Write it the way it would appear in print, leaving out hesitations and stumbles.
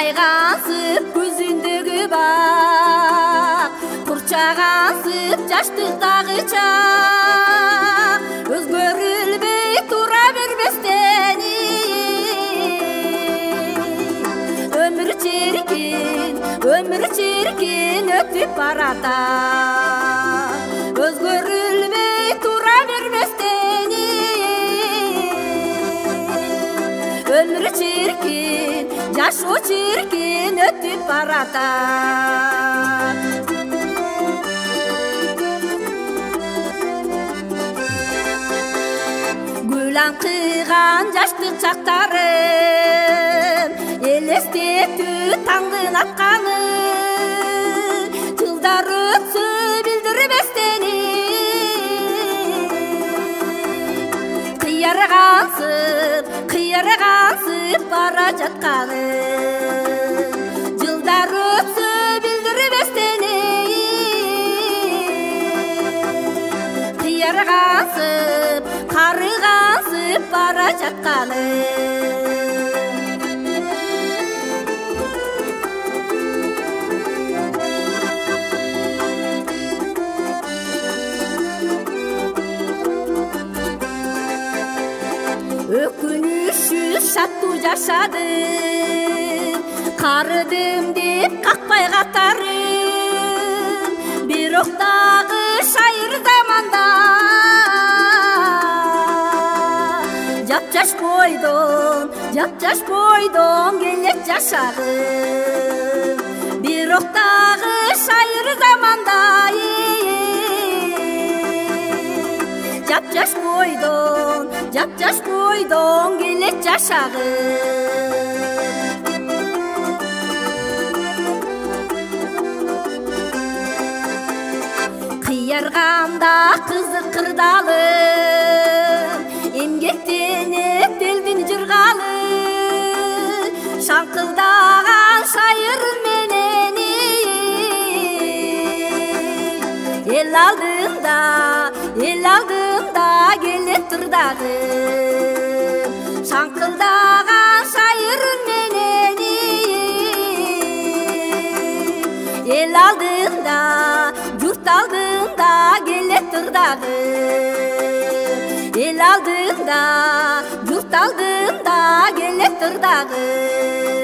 Жайгансып көзүндөгү бак, курчагансып жаштыктагы чак, өзгөрүлбөй тура бербестен өмүр чиркин өтүп баратат, өзгөрүлбөй тура бербестен өмүр чиркин, жашоо чиркин өтүп баратат. Гүл аңкыган жаштык чактарым, элестетүү таңдын атканы, жылдар өтсө билдирбестен кыйыргансып бара жатканы, жылдар өтсө билдирбестен кыйыргансып, карыгансып бара жатканы. Өкүнүшсүз шаттуу жашадым, карыдым деп какпай катарым, бирок дагы шайыр заманда жапжаш бойдон келет жашагым, бирок дагы шайыр заманда жапжаш бойдон келет жашагым. Кыярганда кызык кырдалым, эмгектенип элдин жыргалы, шаңкылдаган шайыр менен эл алдында келет тырдагым, шаңкылдаган шайыр менен эл алдында, журт алдында келет тырдагым, эл алдында, журт алдында келет тырдагым.